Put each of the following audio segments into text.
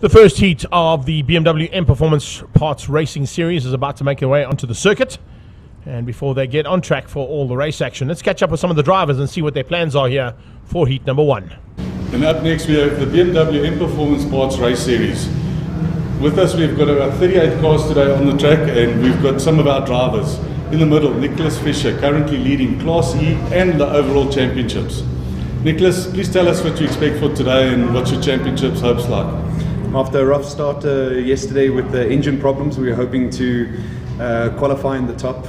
The first heat of the BMW M Performance Parts Racing Series is about to make their way onto the circuit. And before they get on track for all the race action, let's catch up with some of the drivers and see what their plans are here for heat number 1. And up next we have the BMW M Performance Parts Race Series. With us we've got about 38 cars today on the track, and we've got some of our drivers. In the middle, Nicholas Fisher, currently leading Class E and the overall championships. Nicholas, please tell us what you expect for today and what's your championships hopes like. After a rough start yesterday with the engine problems, we were hoping to qualify in the top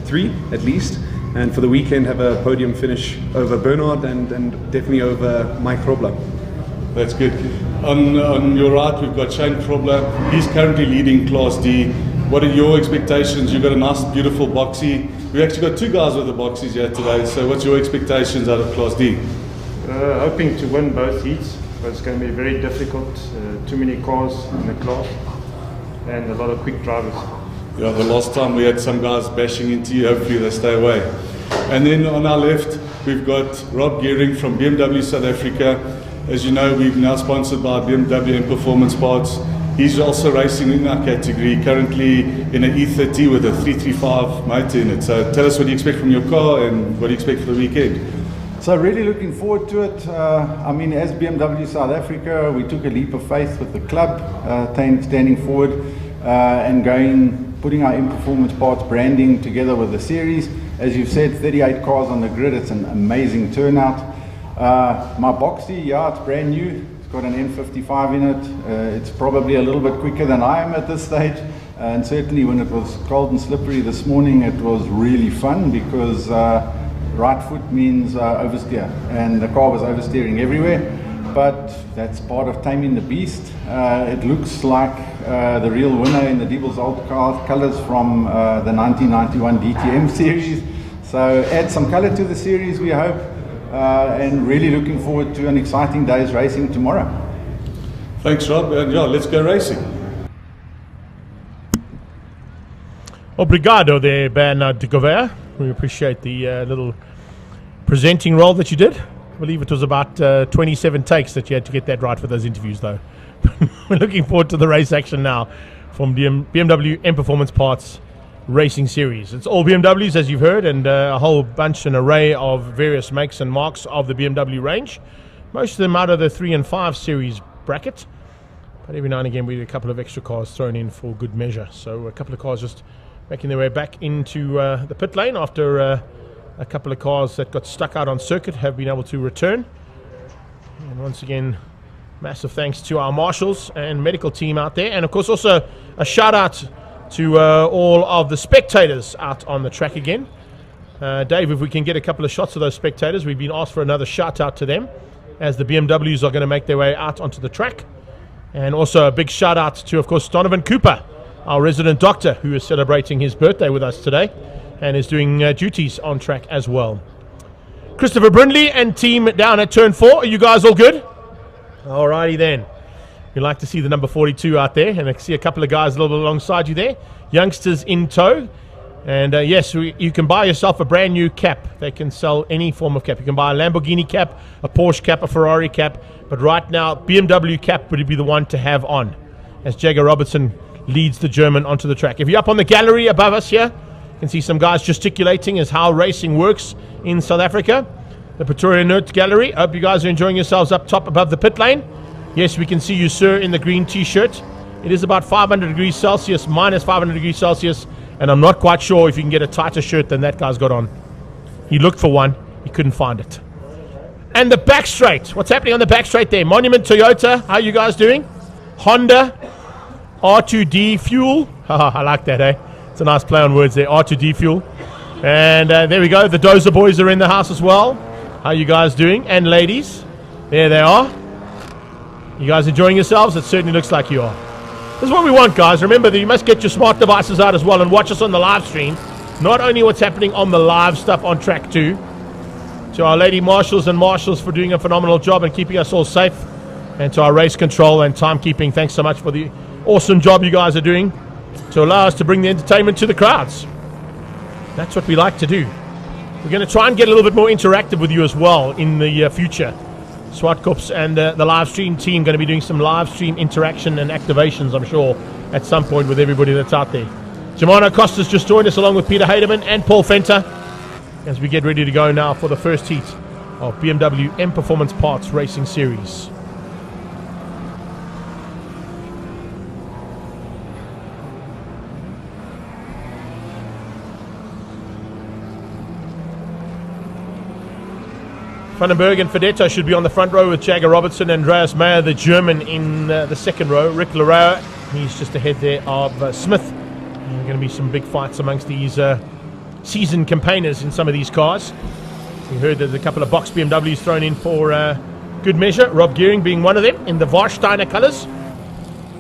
3 at least, and for the weekend have a podium finish over Bernard and definitely over Mike Krobler. That's good. On your right we've got Shane Krobler. He's currently leading Class D. What are your expectations? You've got a nice beautiful boxy. We've actually got 2 guys with the boxies here today, so what's your expectations out of Class D? Hoping to win both heats, but it's going to be very difficult. Too many cars in the class and a lot of quick drivers. Yeah, the last time we had some guys bashing into you, hopefully they stay away. And then on our left we've got Rob Gearing from BMW South Africa. As you know, we're now sponsored by BMW and Performance Parts. He's also racing in our category, currently in an E30 with a 335 motor in it. So tell us what you expect from your car and what you expect for the weekend. So really looking forward to it. I mean, as BMW South Africa, we took a leap of faith with the club, standing forward and putting our M-Performance Parts branding together with the series. As you've said, 38 cars on the grid, it's an amazing turnout. My boxy, yeah, it's brand new. It's got an N55 in it. It's probably a little bit quicker than I am at this stage. And certainly when it was cold and slippery this morning, it was really fun because right foot means oversteer, and the car was oversteering everywhere. But that's part of taming the beast. It looks like the real winner in the Diebel's old colours from the 1991 DTM series. So add some colour to the series, we hope. And really looking forward to an exciting day's racing tomorrow. Thanks, Rob, and yeah, let's go racing. Obrigado there, Bernard de Gouveia. We appreciate the little presenting role that you did. I believe it was about 27 takes that you had to get that right for those interviews, though. We're looking forward to the race action now from the BMW M Performance Parts Racing Series. It's all BMWs, as you've heard, and a whole bunch, an array of various makes and marks of the BMW range. Most of them out of the 3 and 5 series bracket, but every now and again we get a couple of extra cars thrown in for good measure. So a couple of cars just making their way back into the pit lane after a couple of cars that got stuck out on circuit have been able to return. And once again, massive thanks to our marshals and medical team out there, and of course also a shout out to all of the spectators out on the track again. Dave, if we can get a couple of shots of those spectators, we've been asked for another shout out to them as the BMWs are going to make their way out onto the track. And also a big shout out to, of course, Donovan Cooper, our resident doctor, who is celebrating his birthday with us today and is doing duties on track as well. Christopher Brindley and team down at turn 4. Are you guys all good? Alrighty then. We'd like to see the number 42 out there, and I see a couple of guys a little bit alongside you there. Youngsters in tow. And yes, you can buy yourself a brand new cap. They can sell any form of cap. You can buy a Lamborghini cap, a Porsche cap, a Ferrari cap. But right now, BMW cap would be the one to have on, as Jagger Robertson leads the German onto the track. If you're up on the gallery above us here, you can see some guys gesticulating as how racing works in South Africa. The Pretoria Nerd Gallery. I hope you guys are enjoying yourselves up top above the pit lane. Yes, we can see you, sir, in the green t-shirt. It is about 500 degrees Celsius, minus 500 degrees Celsius, and I'm not quite sure if you can get a tighter shirt than that guy's got on. He looked for one, he couldn't find it. And the back straight. What's happening on the back straight there? Monument Toyota, how are you guys doing? Honda, R2D Fuel. I like that, eh? It's a nice play on words there, R2D Fuel. And there we go, the Dozer boys are in the house as well. How are you guys doing? And ladies, there they are. You guys enjoying yourselves? It certainly looks like you are. This is what we want, guys. Remember that you must get your smart devices out as well and watch us on the live stream. Not only what's happening on the live stuff on track 2. To our lady marshals and marshals for doing a phenomenal job and keeping us all safe. And to our race control and timekeeping, thanks so much for the awesome job you guys are doing to allow us to bring the entertainment to the crowds. That's what we like to do. We're going to try and get a little bit more interactive with you as well in the future. Swartkops and the live stream team going to be doing some live stream interaction and activations, I'm sure, at some point with everybody that's out there. Germano Costa's just joined us along with Peter Heidemann and Paul Fenter as we get ready to go now for the first heat of BMW M Performance Parts Racing Series. Vandenberg and Fedetto should be on the front row with Jagger Robertson and Andreas Meyer, the German, in the second row. Rick Larrea, he's just ahead there of Smith. There are going to be some big fights amongst these seasoned campaigners in some of these cars. We heard there's a couple of box BMWs thrown in for good measure. Rob Gearing being one of them in the Warsteiner colours,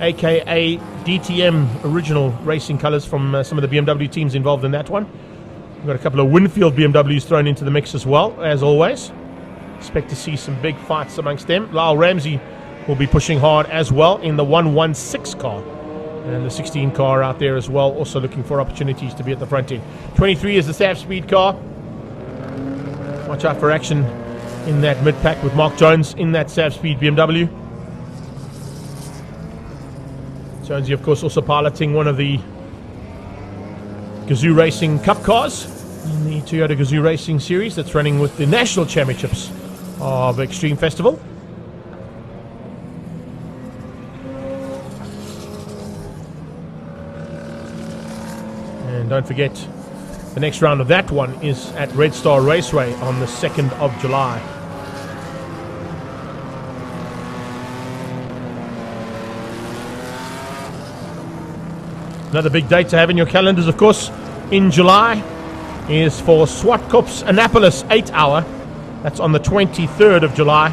aka DTM original racing colours from some of the BMW teams involved in that one. We've got a couple of Winfield BMWs thrown into the mix as well, as always. Expect to see some big fights amongst them. Lyle Ramsey will be pushing hard as well in the 116 car. And the 16 car out there as well, also looking for opportunities to be at the front end. 23 is the Sav Speed car. Watch out for action in that mid-pack with Mark Jones in that Sav Speed BMW. Jonesy, of course, also piloting one of the Gazoo Racing Cup cars in the Toyota Gazoo Racing Series that's running with the National Championships of Extreme Festival. And don't forget, the next round of that one is at Red Star Raceway on the 2nd of July. Another big date to have in your calendars, of course, in July is for Swartkops Annapolis 8-hour. That's on the 23rd of July.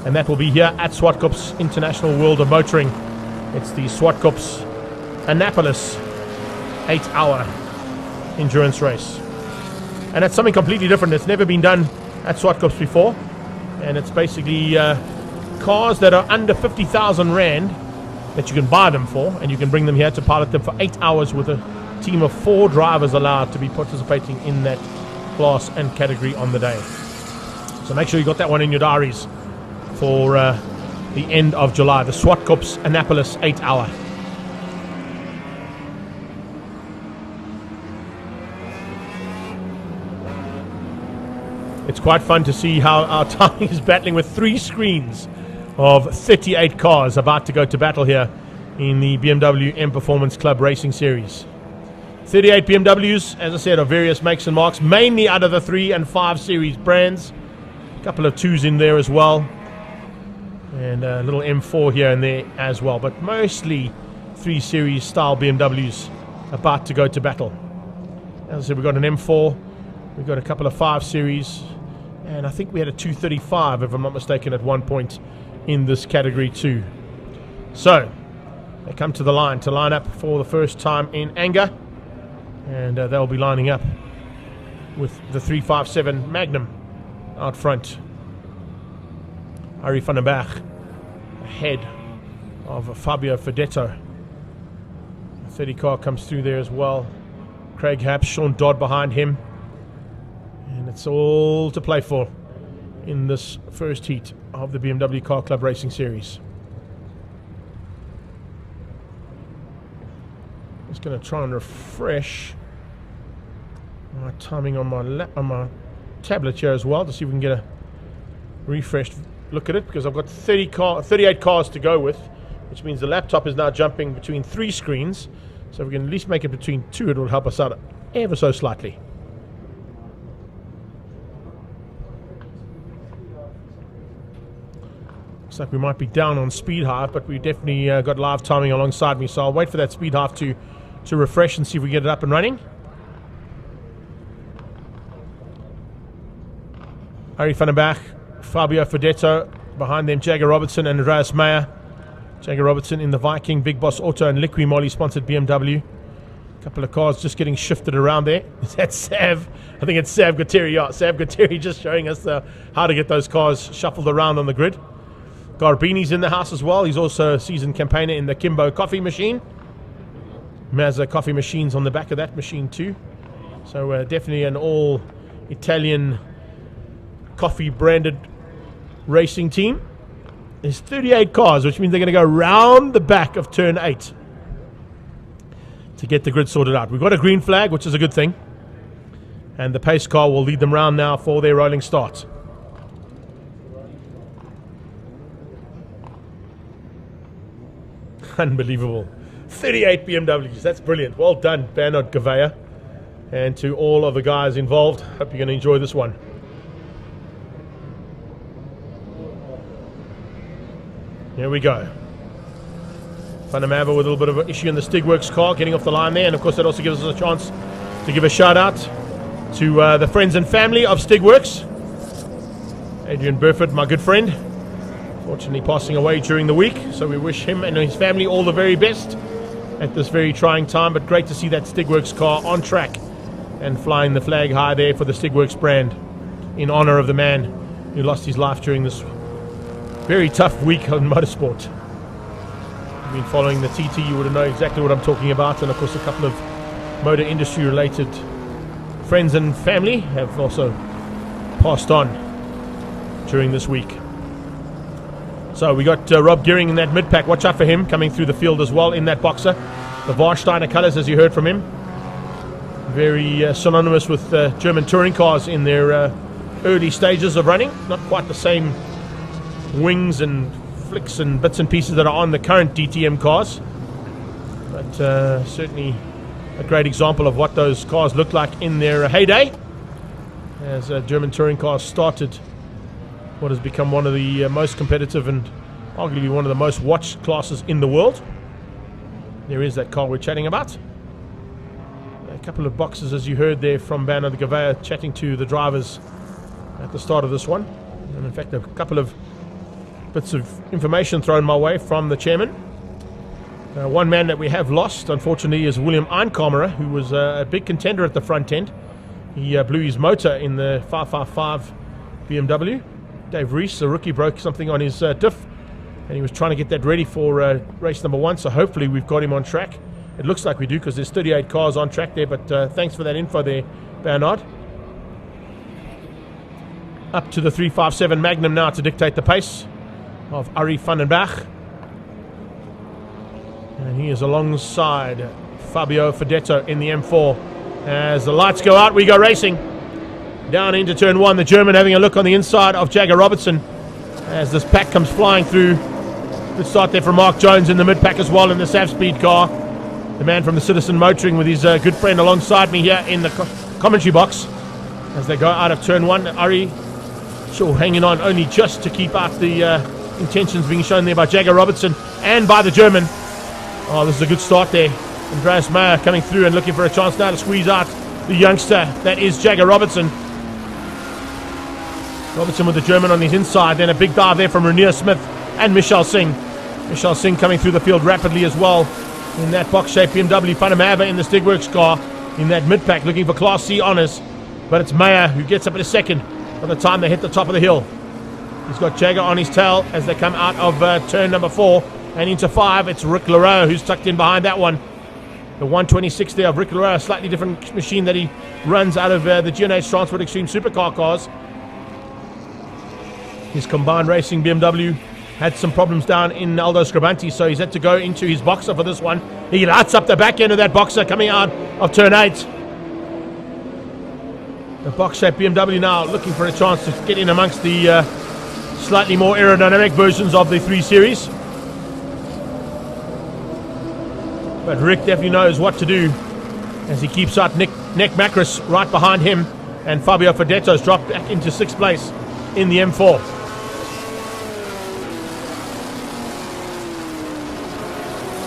And that will be here at Swartkops International World of Motoring. It's the Swartkops Annapolis 8-hour endurance race. And it's something completely different. It's never been done at Swartkops before. And it's basically cars that are under 50,000 Rand that you can buy them for. And you can bring them here to pilot them for 8 hours with a team of 4 drivers allowed to be participating in that class and category on the day. So make sure you got that one in your diaries for the end of July, the Swartkops Annapolis 8-hour. It's quite fun to see how our timing is battling with 3 screens of 38 cars about to go to battle here in the BMW M Performance Club Racing Series. 38 BMWs, as I said, of various makes and marks, mainly out of the 3 and 5 Series brands. A couple of 2s in there as well. And a little M4 here and there as well. But mostly 3 Series style BMWs about to go to battle. As I said, we've got an M4. We've got a couple of 5 Series. And I think we had a 235, if I'm not mistaken, at one point in this category too. So, they come to the line to line up for the first time in anger. And they'll be lining up with the 357 Magnum out front. Ari van der Berg ahead of Fabio Fedetto. The 30 car comes through there as well. Craig Haps, Sean Dodd behind him. And it's all to play for in this first heat of the BMW Car Club Racing Series. Just going to try and refresh my timing on my tablet here as well to see if we can get a refreshed look at it, because I've got 38 cars to go with, which means the laptop is now jumping between 3 screens. So if we can at least make it between 2, it will help us out ever so slightly. Looks like we might be down on speed half, but we definitely got live timing alongside me, so I'll wait for that speed half to refresh and see if we get it up and running. Ari van der Berg, Fabio Fedetto, behind them Jagger Robertson and Andreas Meyer. Jagger Robertson in the Viking, Big Boss Auto and Liqui Moly sponsored BMW. A couple of cars just getting shifted around there. Is that Sav? I think it's Sav Gutteri. Yeah, Sav Gutteri just showing us how to get those cars shuffled around on the grid. Garbini's in the house as well. He's also a seasoned campaigner in the Kimbo coffee machine. Mazda coffee machines on the back of that machine too. So definitely an all Italian coffee branded racing team. There's 38 cars, which means they're going to go round the back of turn 8 to get the grid sorted out. We've got a green flag, which is a good thing. And the pace car will lead them round now for their rolling start. Unbelievable. 38 BMWs. That's brilliant. Well done, Bernard Gouveia. And to all of the guys involved, hope you're going to enjoy this one. Here we go. Van der Merwe with a little bit of an issue in the Stigworks car, getting off the line there. And of course that also gives us a chance to give a shout out to the friends and family of Stigworks. Adrian Burford, my good friend, fortunately passing away during the week. So we wish him and his family all the very best at this very trying time. But great to see that Stigworks car on track and flying the flag high there for the Stigworks brand in honor of the man who lost his life during this very tough week on motorsport. If you've been following the TT, you would have known exactly what I'm talking about. And of course a couple of motor industry related friends and family have also passed on during this week. So we got Rob Gearing in that mid-pack. Watch out for him coming through the field as well in that boxer. The Warsteiner colours, as you heard from him. Very synonymous with German touring cars in their early stages of running. Not quite the same wings and flicks and bits and pieces that are on the current DTM cars. But certainly a great example of what those cars looked like in their heyday. As German touring cars started what has become one of the most competitive and arguably one of the most watched classes in the world. There is that car we're chatting about. A couple of boxes, as you heard there from Bernard Gouveia chatting to the drivers at the start of this one. And in fact, a couple of bits of information thrown my way from the chairman. One man that we have lost, unfortunately, is William Einkammerer, who was a big contender at the front end. He blew his motor in the 555 BMW. Dave Rees, the rookie, broke something on his diff, and he was trying to get that ready for race number 1, so hopefully we've got him on track. It looks like we do, because there's 38 cars on track there, but thanks for that info there, Bernard. Up to the 357 Magnum now to dictate the pace of Arie van den Berg. And he is alongside Fabio Fedetto in the M4. As the lights go out, we go racing. Down into turn 1, the German having a look on the inside of Jagger Robertson as this pack comes flying through. Good start there from Mark Jones in the mid-pack as well in the Sav Speed car. The man from the Citizen Motoring with his good friend alongside me here in the commentary box. As they go out of turn 1, Ari sure hanging on only just to keep out the intentions being shown there by Jagger Robertson and by the German. Oh, this is a good start there. Andreas Meyer coming through and looking for a chance now to squeeze out the youngster that is Jagger Robertson. Robertson with the German on his inside, then a big dive there from Renier Smith and Michel Singh. Michel Singh coming through the field rapidly as well in that box-shaped BMW. Van der Merwe in the Stigworks car in that mid-pack looking for Class C honours. But it's Meyer who gets up in a second by the time they hit the top of the hill. He's got Jagger on his tail as they come out of turn number 4 and into 5. It's Rick Leroux who's tucked in behind that one. The 126 there of Rick Leroux, a slightly different machine that he runs out of the G&H Transport Extreme Supercar cars. His combined racing BMW had some problems down in Aldo Scribanti, so he's had to go into his boxer for this one. He lights up the back end of that boxer coming out of turn 8. The box-shaped BMW now looking for a chance to get in amongst the slightly more aerodynamic versions of the 3 Series. But Rick definitely knows what to do as he keeps out Nick Macris right behind him, and Fabio Fedetto's dropped back into 6th place in the M4.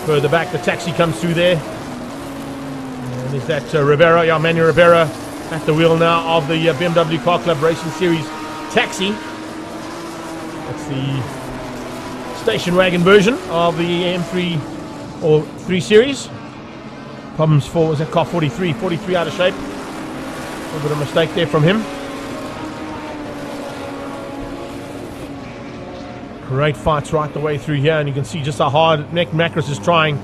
Further back, the taxi comes through there. And there's that Rivera, Manu Rivera, at the wheel now of the BMW Car Club Racing Series taxi. That's the station wagon version of the M3 or 3 Series. Problems for, was that car 43 out of shape. A little bit of a mistake there from him. Great fights right the way through here, and you can see just how hard Nick Macris is trying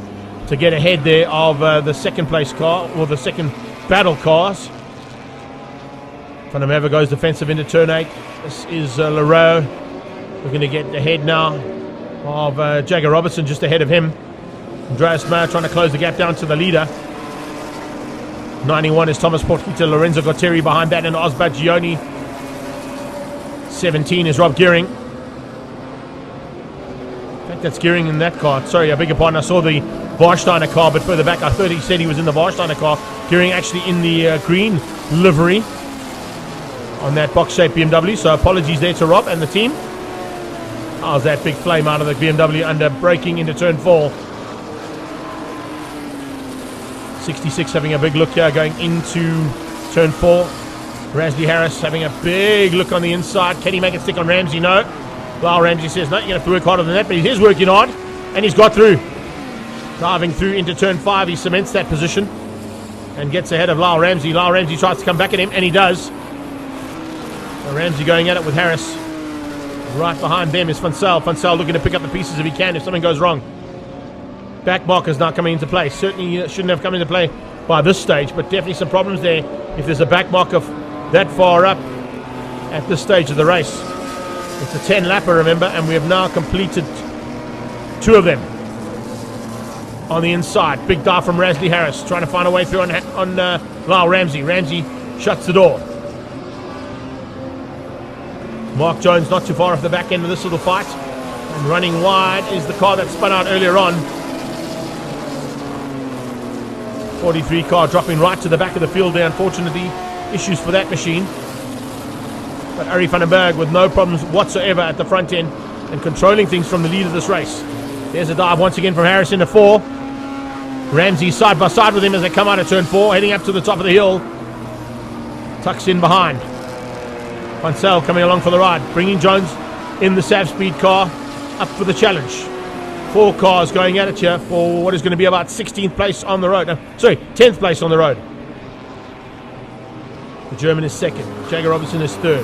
to get ahead there of the 2nd place car, or the 2nd battle cars. Van der Merwe goes defensive into turn 8. This is Leroux We're going to get ahead now of Jagger Robertson, just ahead of him. Andreas Meyer trying to close the gap down to the leader. 91 is Thomas Portkita, Lorenzo Gauteng behind that, and Osbert Gioni. 17 is Rob Gearing. In fact, that's Gearing in that car. Sorry, I beg your pardon. I saw the Warsteiner car, but further back, I thought he said he was in the Warsteiner car. Gearing actually in the green livery on that box-shaped BMW. So apologies there to Rob and the team. How's that big flame out of the BMW under braking into turn 4. 66 having a big look here going into turn 4. Rasley Harris having a big look on the inside. Can he make it stick on Ramsey? No. Lyle Ramsey says, no, you're going to have to work harder than that, but he is working hard, and he's got through. Diving through into turn 5, he cements that position and gets ahead of Lyle Ramsey. Lyle Ramsey tries to come back at him, and he does. So Ramsey going at it with Harris. Right behind them is Fansel. Fansel looking to pick up the pieces if he can, if something goes wrong. Back markers now coming into play. Certainly shouldn't have come into play by this stage, but definitely some problems there if there's a back marker that far up at this stage of the race. It's a 10-lapper, remember, and we have now completed 2 of them. On the inside, big dive from Rasley Harris, trying to find a way through on Lyle Ramsey. Ramsey shuts the door. Mark Jones not too far off the back end of this little fight. And running wide is the car that spun out earlier on. 43 car dropping right to the back of the field there, unfortunately. Issues for that machine. But Arie van den Berg with no problems whatsoever at the front end and controlling things from the lead of this race. There's a dive once again from Harris into 4. Ramsey side by side with him as they come out of turn 4, heading up to the top of the hill. Tucks in behind. Fansel coming along for the ride, bringing Jones in the Sav Speed car up for the challenge. 4 cars going at it here for what is going to be about 16th place on the road. 10th place on the road. The German is 2nd. Jagger Robertson is 3rd.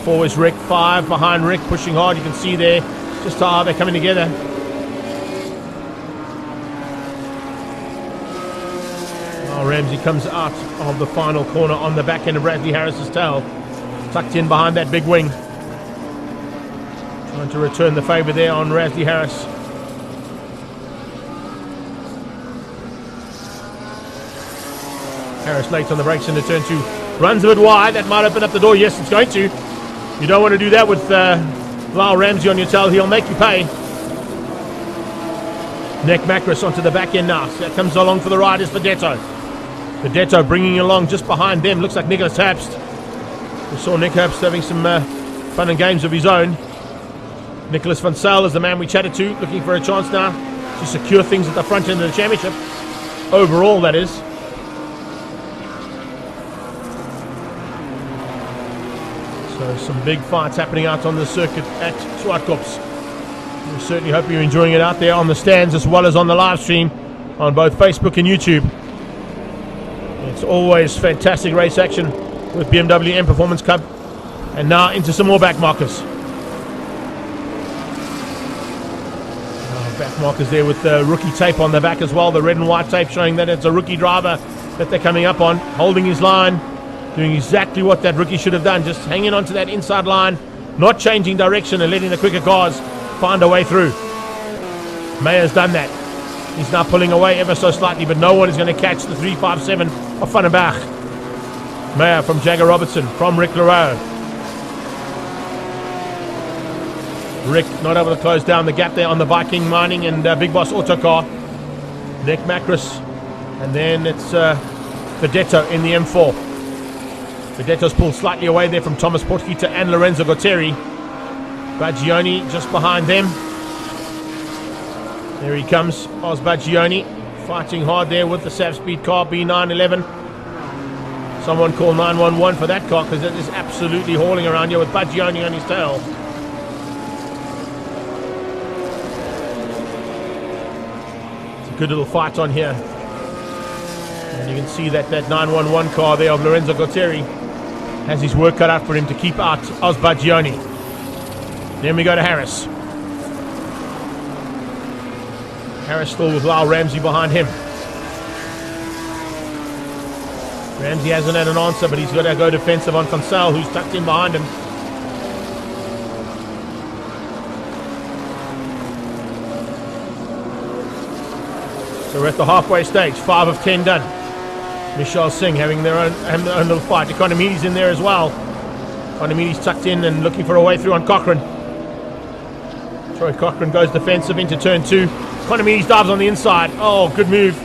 4 is Rick. 5 behind Rick, pushing hard. You can see there just how they're coming together. Now Ramsey comes out of the final corner on the back end of Bradley Harris's tail. Tucked in behind that big wing. Trying to return the favour there on Rasley Harris. Harris late on the brakes into turn 2. Runs a bit wide. That might open up the door. Yes, it's going to. You don't want to do that with Lyle Ramsey on your tail. He'll make you pay. Nick Macris onto the back end now. So that comes along for the ride is Vedetto. Vedetto bringing along just behind them. Looks like Nicholas Herbst. We saw Nick Herbst having some fun and games of his own. Nicholas van Zyl is the man we chatted to, looking for a chance now to secure things at the front end of the championship. Overall, that is. So some big fights happening out on the circuit at Swartkops. We certainly hope you're enjoying it out there on the stands as well as on the live stream on both Facebook and YouTube. It's always fantastic race action with BMW M Performance Club. And now into some more back markers. Back markers there with the rookie tape on the back as well. The red and white tape showing that it's a rookie driver that they're coming up on. Holding his line. Doing exactly what that rookie should have done. Just hanging on to that inside line. Not changing direction and letting the quicker cars find a way through. Mayer's done that. He's now pulling away ever so slightly, but no one is going to catch the 357 of Van den Berg. Meyer from Jagger Robertson, from Rick Leroux. Rick not able to close down the gap there on the Viking Mining and Big Boss Auto car. Nick Macris. And then it's Vedetto in the M4. Vedetto's pulled slightly away there from Thomas Portkita and Lorenzo Gauteng. Baggioni just behind them. There he comes, Oz Baggioni, fighting hard there with the Sav Speed car, B911. Someone call 911 for that car because it is absolutely hauling around here with Baggioni on his tail. It's a good little fight on here. And you can see that 911 car there of Lorenzo Gauteng has his work cut out for him to keep out Oz Baggioni. Then we go to Harris. Harris still with Lyle Ramsey behind him. Ramsey hasn't had an answer, but he's got to go defensive on Van Zyl, who's tucked in behind him. So we're at the halfway stage, 5 of 10 done. Michelle Singh having their own little fight. Economides in there as well. Economides tucked in and looking for a way through on Cochrane. Troy Cochrane goes defensive into turn 2. Economides dives on the inside. Oh, good move.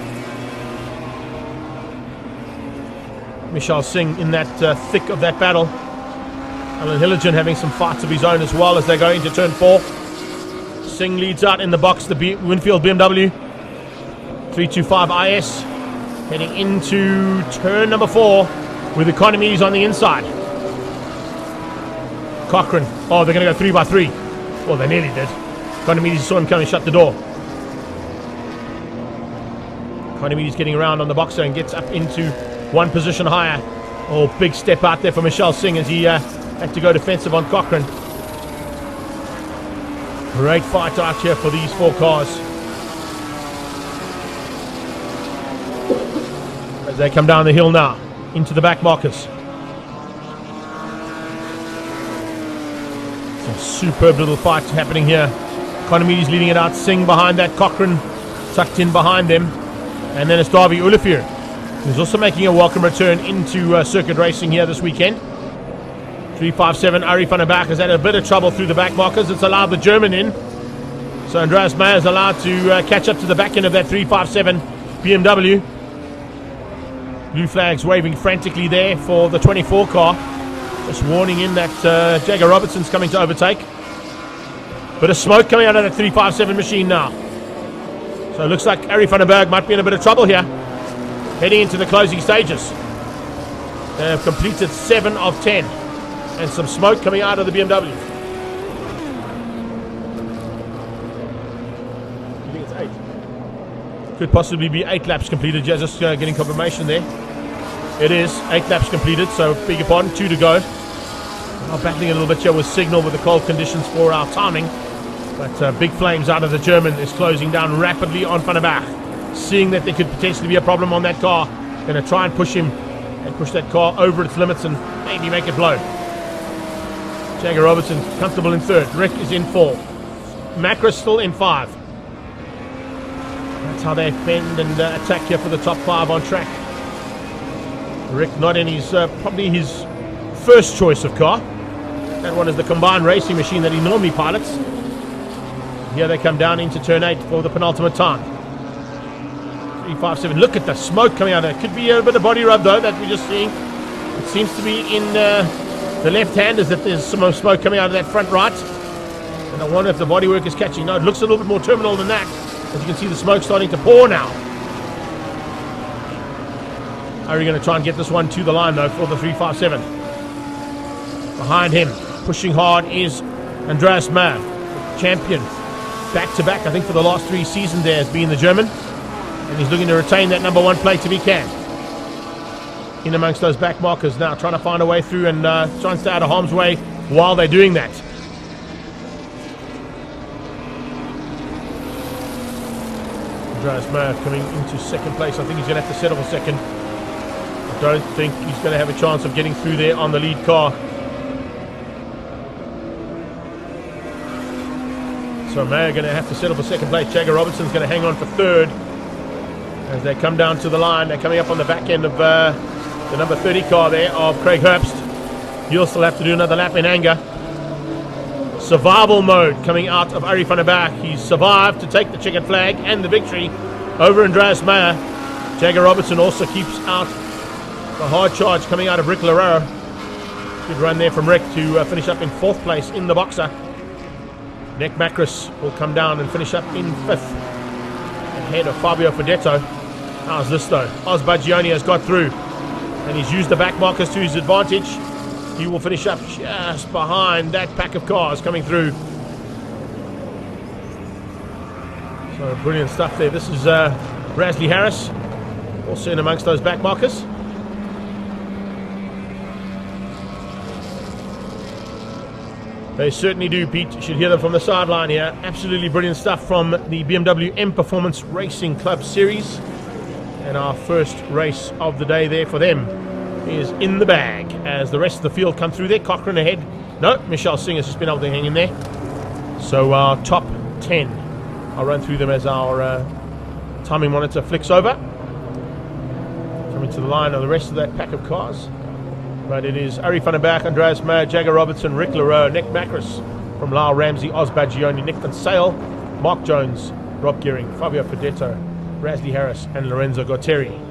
Michelle Singh in that thick of that battle. Alan Hilligan having some fights of his own as well as they go into turn 4. Singh leads out in the box, the Winfield BMW. 325 IS. Heading into turn number 4 with Economides on the inside. Cochrane. Oh, they're going to go 3 by 3. Well, they nearly did. Economides saw him come and shut the door. Economides getting around on the boxer and gets up into one position higher. Oh, big step out there for Michelle Singh as he had to go defensive on Cochrane. Great fight out here for these 4 cars. As they come down the hill now, into the back markers. It's a superb little fight happening here. Economides leading it out, Singh behind that, Cochrane tucked in behind them. And then it's Darby Olafur, who's also making a welcome return into circuit racing here this weekend. 357 Ari van der Berg has had a bit of trouble through the back markers. It's allowed the German in. So Andreas Meyer is allowed to catch up to the back end of that 357 BMW. Blue flags waving frantically there for the 24 car. Just warning in that Jagger Robertson's coming to overtake. Bit of smoke coming out of that 357 machine now. So it looks like Ari van der Berg might be in a bit of trouble here. Heading into the closing stages. They have completed 7 of 10. And some smoke coming out of the BMW. I think it's 8. Could possibly be 8 laps completed. Yeah, just getting confirmation there. It is 8 laps completed, so beg your pardon, 2 to go. Now battling a little bit here with signal with the cold conditions for our timing. But big flames out of the German is closing down rapidly on Van der Berg. Seeing that there could potentially be a problem on that car. Going to try and push him and push that car over its limits and maybe make it blow. Jagger Robertson comfortable in 3rd. Rick is in 4. Macra still in 5. That's how they fend and attack here for the top 5 on track. Rick not in his probably his first choice of car. That one is the combined racing machine that he normally pilots. Here they come down into turn 8 for the penultimate time. 357. Look at the smoke coming out of there. Could be a bit of body rub though that we're just seeing. It seems to be in the left-handers that there's some smoke coming out of that front right. And I wonder if the bodywork is catching. No, it looks a little bit more terminal than that. As you can see, the smoke starting to pour now. Are you going to try and get this one to the line though for the 357? Behind him, pushing hard is Andreas Meyer, champion. Back-to-back, I think for the last 3 seasons there has been the German. And he's looking to retain that number 1 plate if he can. In amongst those back markers now, trying to find a way through and try and stay out of harm's way while they're doing that. Andreas Meyer coming into 2nd place. I think he's going to have to settle for 2nd. I don't think he's going to have a chance of getting through there on the lead car. So Meyer going to have to settle for 2nd place. Jagger Robertson's going to hang on for 3rd. As they come down to the line, they're coming up on the back end of the number 30 car there of Craig Herbst. He'll still have to do another lap in anger. Survival mode coming out of Ari van der Berg. He's survived to take the checkered flag and the victory over Andreas Meyer. Jagger Robertson also keeps out the hard charge coming out of Rick Larero. Good run there from Rick to finish up in 4th place in the boxer. Nick Macris will come down and finish up in 5th. Ahead of Fabio Fedetto. How's this though? Oz Baggioni has got through. And he's used the back markers to his advantage. He will finish up just behind that pack of cars coming through. So brilliant stuff there. This is Rasley Harris. Also in amongst those back markers. They certainly do, Pete. You should hear them from the sideline here. Absolutely brilliant stuff from the BMW M Performance Racing Club Series. And our first race of the day there for them is in the bag as the rest of the field come through there. Cochrane ahead. No, Michelle Singh has just been able to hang in there. So our top 10. I'll run through them as our Timing monitor flicks over. Coming to the line of the rest of that pack of cars. But it is Ari van der Berg, Andreas Mayer, Jagger Robertson, Rick Leroux, Nick Macris from Lyle Ramsey, Oz Baggioni, Nick Sale, Mark Jones, Rob Gearing, Fabio Fedetto, Rasley Harris and Lorenzo Guatteri.